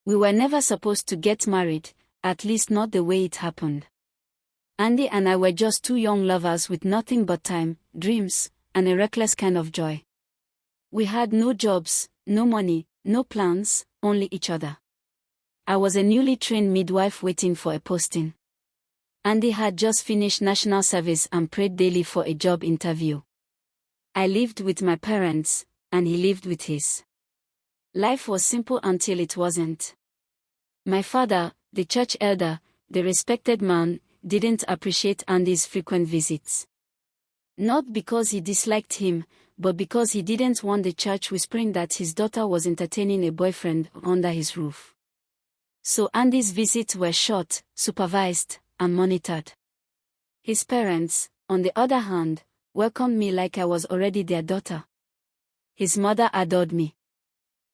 We were never supposed to get married, at least not the way it happened. Andy and I were just two young lovers with nothing but time, dreams, and a reckless kind of joy. We had no jobs, no money, no plans, only each other. I was a newly trained midwife waiting for a posting. Andy had just finished national service and prayed daily for a job interview. I lived with my parents, and he lived with his. Life was simple until it wasn't. My father, the church elder, the respected man, didn't appreciate Andy's frequent visits. Not because he disliked him, but because he didn't want the church whispering that his daughter was entertaining a boyfriend under his roof. So Andy's visits were short, supervised, and monitored. His parents, on the other hand, welcomed me like I was already their daughter. His mother adored me.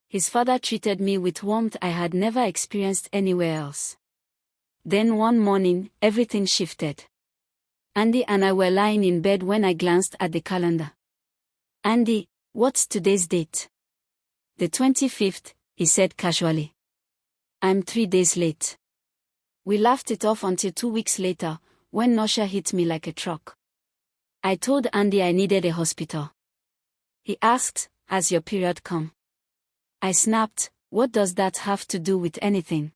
His father treated me with warmth I had never experienced anywhere else. Then one morning, everything shifted. Andy and I were lying in bed when I glanced at the calendar. "Andy, what's today's date?" "The 25th, he said casually. "I'm 3 days late." We laughed it off until 2 weeks later, when nausea hit me like a truck. I told Andy I needed a hospital. He asked, "Has your period come?" I snapped, "What does that have to do with anything?"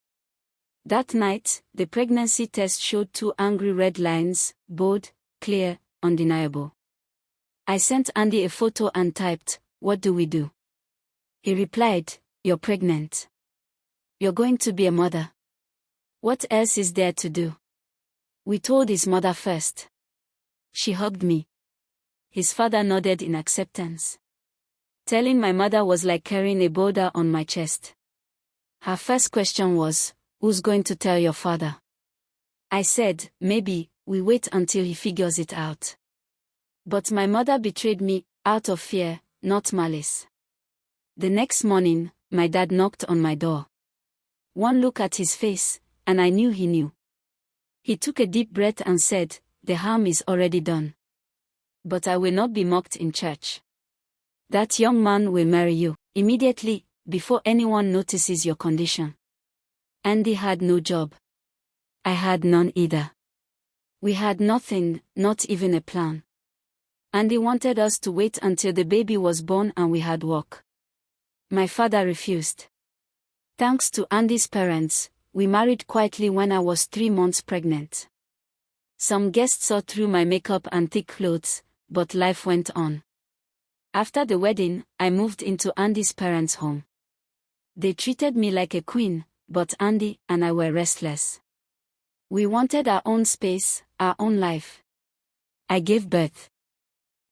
That night, the pregnancy test showed 2 angry red lines, bold, clear, undeniable. I sent Andy a photo and typed, "What do we do?" He replied, "You're pregnant. You're going to be a mother. What else is there to do?" We told his mother first. She hugged me. His father nodded in acceptance. Telling my mother was like carrying a boulder on my chest. Her first question was, "Who's going to tell your father?" I said, "Maybe, we wait until he figures it out." But my mother betrayed me, out of fear, not malice. The next morning, my dad knocked on my door. One look at his face, and I knew he knew. He took a deep breath and said, "The harm is already done. But I will not be mocked in church. That young man will marry you, immediately, before anyone notices your condition." Andy had no job. I had none either. We had nothing, not even a plan. Andy wanted us to wait until the baby was born and we had work. My father refused. Thanks to Andy's parents, we married quietly when I was 3 months pregnant. Some guests saw through my makeup and thick clothes, but life went on. After the wedding, I moved into Andy's parents' home. They treated me like a queen, but Andy and I were restless. We wanted our own space, our own life. I gave birth.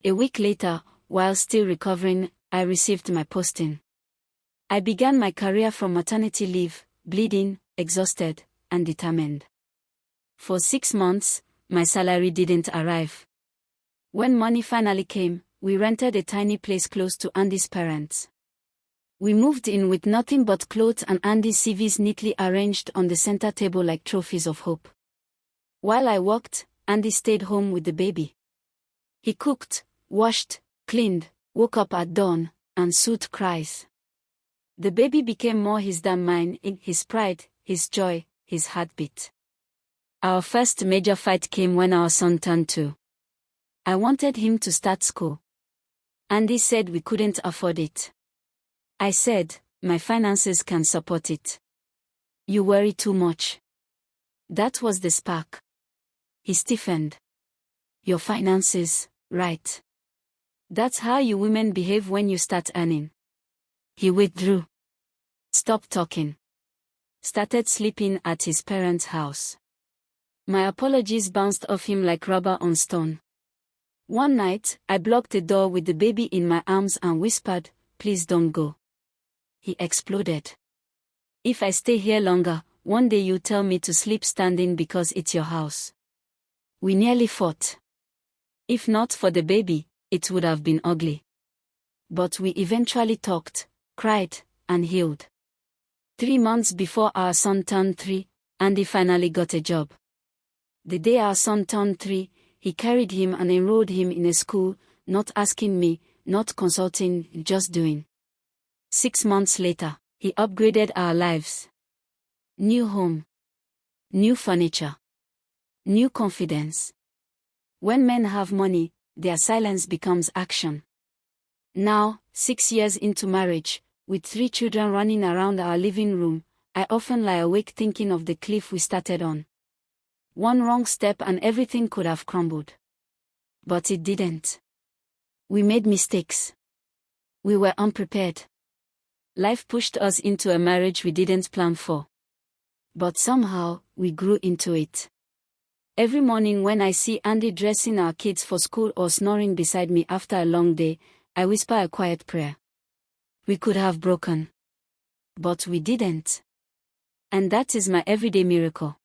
A week later, while still recovering, I received my posting. I began my career from maternity leave, bleeding, exhausted, and determined. For 6 months, my salary didn't arrive. When money finally came, we rented a tiny place close to Andy's parents. We moved in with nothing but clothes and Andy's CVs neatly arranged on the center table like trophies of hope. While I worked, Andy stayed home with the baby. He cooked, washed, cleaned, woke up at dawn, and soothed cries. The baby became more his than mine in his pride, his joy, his heartbeat. Our first major fight came when our son turned 2. I wanted him to start school. Andy said we couldn't afford it. I said, "My finances can support it." "You worry too much." That was the spark. He stiffened. "Your finances, right. That's how you women behave when you start earning." He withdrew. Stopped talking. Started sleeping at his parents' house. My apologies bounced off him like rubber on stone. One night, I blocked the door with the baby in my arms and whispered, "Please don't go." He exploded. "If I stay here longer, one day you tell me to sleep standing because it's your house." We nearly fought. If not for the baby, it would have been ugly. But we eventually talked, cried, and healed. 3 months before our son turned 3, Andy finally got a job. The day our son turned 3, he carried him and enrolled him in a school, not asking me, not consulting, just doing. 6 months later, he upgraded our lives. New home. New furniture. New confidence. When men have money, their silence becomes action. Now, 6 years into marriage, with 3 children running around our living room, I often lie awake thinking of the cliff we started on. One wrong step and everything could have crumbled. But it didn't. We made mistakes. We were unprepared. Life pushed us into a marriage we didn't plan for. But somehow, we grew into it. Every morning when I see Andy dressing our kids for school or snoring beside me after a long day, I whisper a quiet prayer. We could have broken. But we didn't. And that is my everyday miracle.